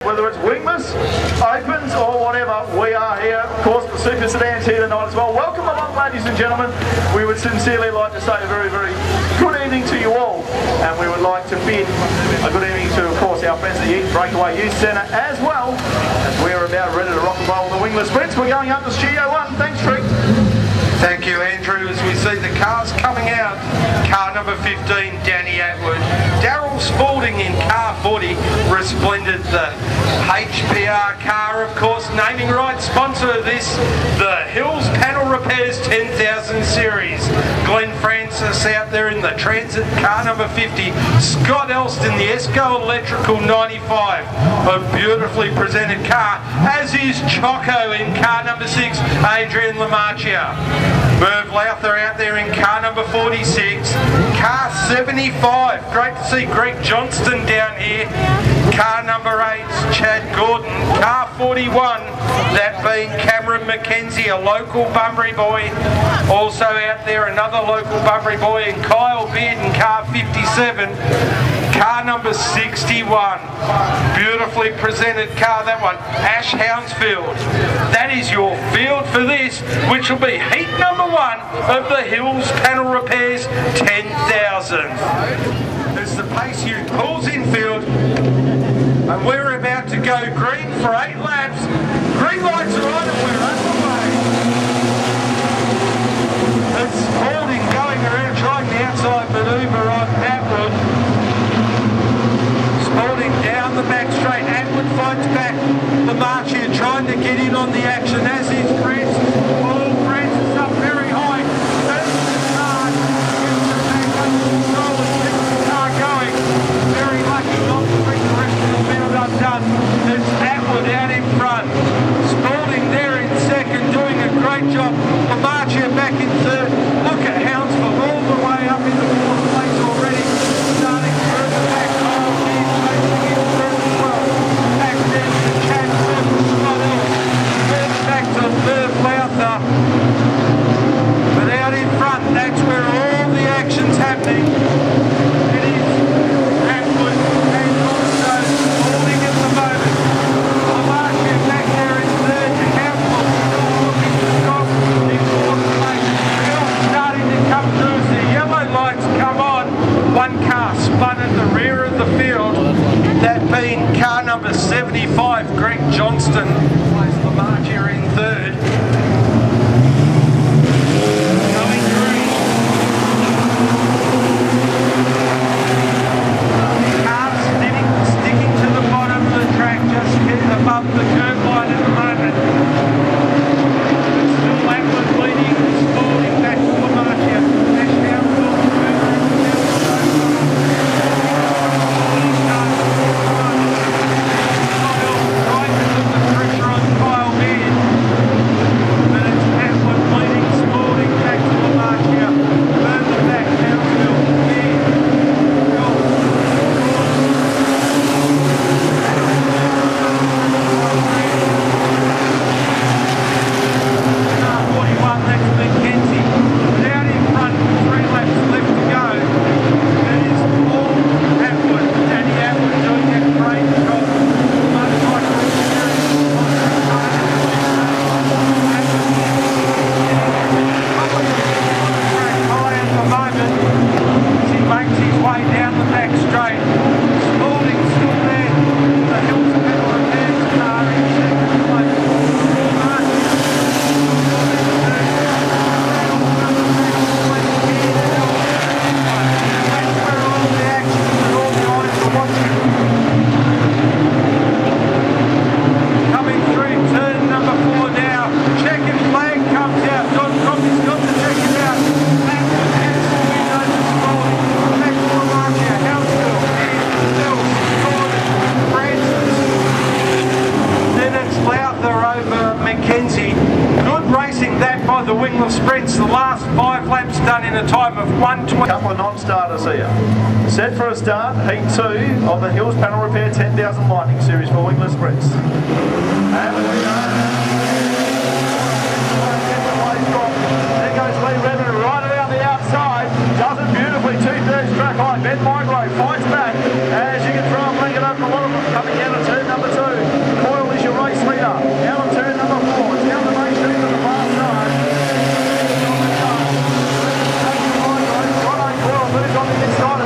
Whether it's wingless, opens or whatever, we are here. Of course, the super sedans here tonight as well. Welcome along, ladies and gentlemen. We would sincerely like to say a very, very good evening to you all, and we would like to bid a good evening to, of course, our friends at the Breakaway Youth Centre as well, as we are about ready to rock and roll the wingless sprints. We're going up to Studio 1. Thanks, Trick. Thank you, Andrew. As we see the cars coming out, car number 15, Danny Atwood. Daryl Spalding in car 40, Resplendent, the HPR car, of course. Naming rights sponsor of this, the Hills Panel Repairs 10,000 series. Glenn Francis out there in the Transit, car number 50. Scott Elston, the Esco Electrical 95, a beautifully presented car, as is Choco in car number 6, Adrian Lamarchia. Merv Lowther out there in car number 46. Car 75, great to see Greg Johnston down here. Car number 8, Chad Gordon. Car 41, that being Cameron McKenzie, a local Bunbury boy. Also out there, another local Bunbury boy, and Kyle Beard in car 57. Car number 61, beautifully presented car, that one, Ash Hounsfield. That is your field for this, which will be heat number 1 of the Hills Panel Repairs 10,000. As the pace unit pulls in field, and we're about to go green for 8 laps. Green lights are on and we're underway. It's Spalding going around trying the outside manoeuvre on Atwood. Spalding down the back straight. Atwood fights back. Lamarchia trying to get in on the action, as is Francis. Oh, Francis up very high. Turns the car, gets the back under control and keeps the car going. Very lucky not to bring the rest of the field undone. It's Atwood out in front. Spalding there in second, doing a great job. Lamarchia back in third. Look at Hounsfield all the way up in the fourth place already. Starting further back. But out in front, that's where all the action's happening. It is Atwood and also Spalding at the moment. Lamarchia back there in third to Hounsfield, still looking to stop in fourth place. Still starting to come through as the yellow lights come on. One car spun at the rear of the field, that being car number 75, Greg Johnston. Plays Lamarchia in third. Above the curb line at the moment. Still Atwood leading, Spalding back to Lamarchia. Ash Hounsfield trying to put the pressure on Kyle Beard. But it's Atwood leading, Spalding back to Lamarchia. Further back, Hounsfield, Beard. The wingless sprints, the last 5 laps done in a time of 1:20. Couple of non-starters here. Set for a start, heat 2 of the Hills Panel Repair 10,000 Lightning Series for wingless sprints. And we go. There goes Lee Redmond right around the outside. Does it beautifully, 2/3 track high. Ben Migro fights back as you can throw a blanket over a lot of them coming down to turn number 2.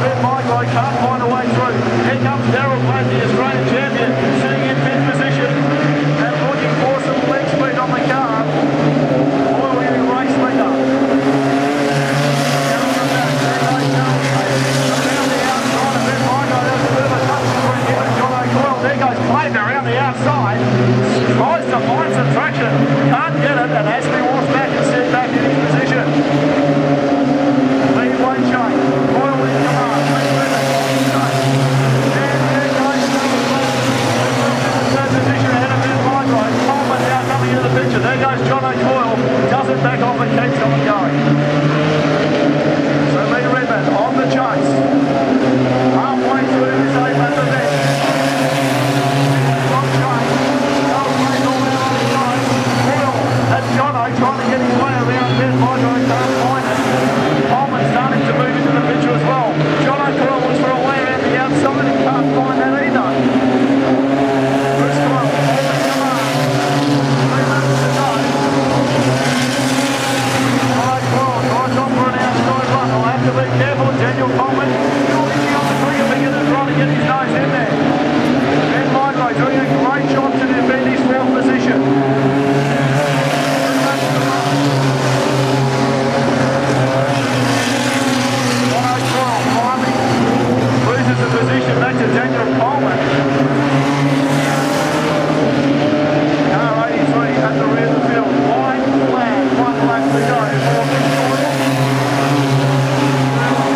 Ben Michael can't find a way through. Here comes Daryl Blake, the Australian champion, sitting in fifth position and looking for some leg speed on the car. Oil in race leader. There goes Clayton around the outside, tries to find some traction, can't get it, and Ashby walks back and sits back in his position. Lead one chain, Oil in command, and there goes third position ahead of Ben Michael. Coleman now coming into the picture. There goes John O'Coyle, does it back off and keeps on going. So Lee Redmond on the chase, halfway through his 8-lap event. Jono trying to get his way around Ben Michael, can't find it. Coleman's starting to move into the picture as well. Jono Coyle looks for a way around the outside and can't find that either. Bruce Coyle, holding command. 3 laps to go. Jono Coyle drives on for an outside run. I'll have to be careful. Daniel Coleman still easy on the trigger finger to try to get his nose in there. Ben Michael doing a great job to defend his 4th position. Loses the position back to Daniel Coleman. Car 83 at the rear of the field. Wide flag, 1 lap to go.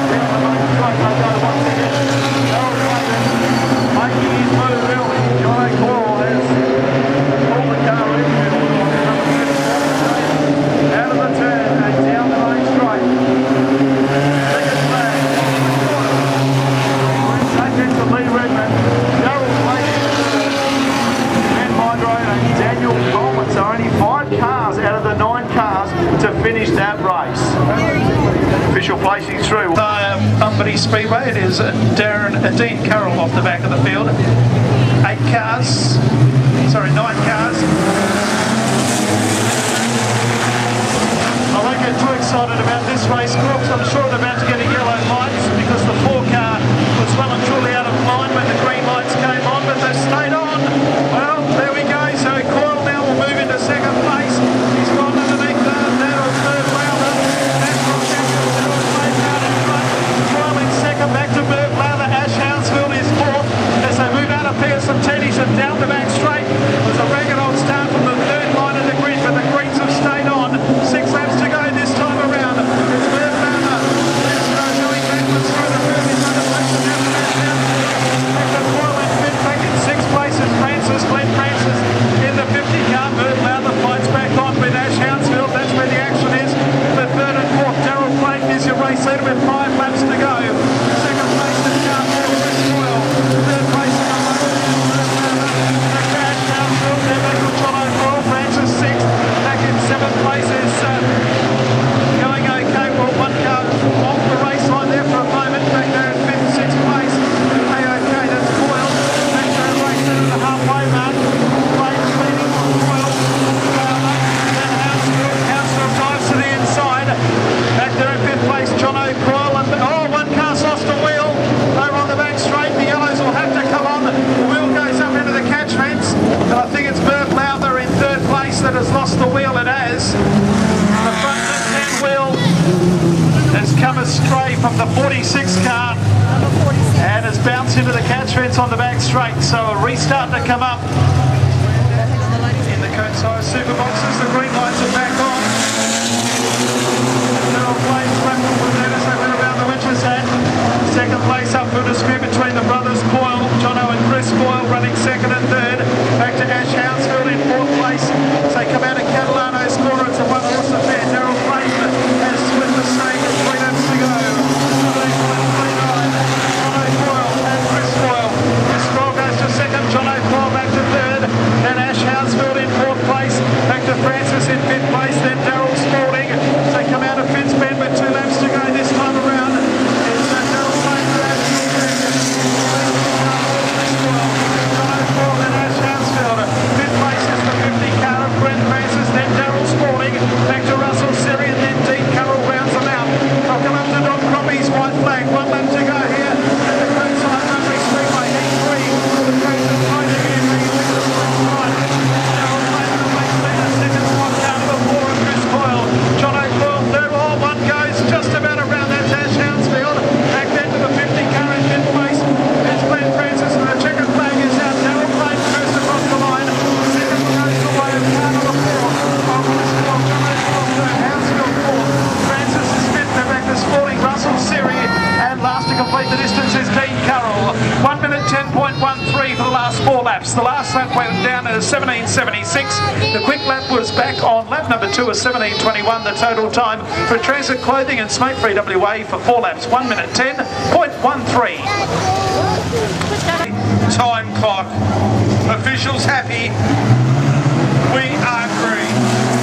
Down the main straight, they'll go once again. Darryl Clayton making his move early. Jono Coyle has pulled the car infield. Out of the turn and down the main straight. Second flag. To Lee Redmond, Daryl Blake, Ben Michael and Daniel Coleman. So only 5 cars out of the 9 cars to finish that race. Official placing through. Bunbury Speedway, it is Dean Carroll off the back of the field. 9 cars. I won't get too excited about this race, Crooks. I'm sure they're about to get a yellow lights because the 4 car was well and truly out of line when the green lights came on, but they've stayed on. Well, there we go. So Coyle now will move into 2nd place. He's gone underneath that of third Lowther. National champion Daryl Clayton out in front. Coyle in 2nd, back to Merv Lowther. Ash Hounsfield is 4th as they move out of Pearson Teddy's and down the back straight. There's a ragged old start from the 3rd line of the grid, but the greens have stayed on. 6 laps to go this time around. It's Merv Lowther. Let's go going backwards through the field. He's under pressure down the back down. Back to Coyle in 5th, back in 6th place is Glenn Francis in the 50 car. Merv Lowther fights back on with Ash Hounsfield. That's where the action is. The 3rd and 4th, Daryl Clayton is your race leader with 5 laps to go. 2nd place is car 4, Chris Coyle. 3rd place is Merv Lowther. Back to Ash Hounsfield. Then back to John O'Coyle. Francis 6th. Back in 7th place is going okay. Well, 1 car off the race line there for a moment. Back there in 5th, 6th place. Okay, that's Coyle. Back to race into the halfway mark. Clayton leading on Coyle. Then Hounsfield dives to the inside. Back there in 5th place, John O'Coyle. And 1 car's lost a wheel. Over on the back straight. The yellows will have to come on. The wheel goes up into the catch fence. And I think it's Merv Lowther in 3rd place that has lost the wheel. It has. The front left-hand wheel has come astray from the 46 car and has bounced into the catch fence on the back straight. So a restart to come up in the Coatside Super Boxes. The green lights are back on. Daryl Clayton's left with that as they went around the witches hat. 2nd place up for a dispute between the brothers Coyle, Jono and Chris Coyle running 2nd and 3rd. Back to Ash Hounsfield in 4th place. As they come out of Catalano's corner, it's a 1-horse affair. Daryl Clayton has split the stake with 3 laps to go. Jono Coyle and Chris Coyle. Chris Coyle goes to 2nd, Jono Coyle back to 3rd. Then Ash Hounsfield in 4th place. Back to Francis in 5th place. Then Daryl Spalding. As they come out of Fitzbend with 2 laps to go this time around. It's Daryl Clayton. Jono Coyle 17.13 for the last 4 laps. The last lap went down to 17.76. The quick lap was back on lap number 2 at 17.21. The total time for Transit Clothing and Smoke Free WA for 4 laps, 1 minute 10.13. Time clock. Officials happy. We are green.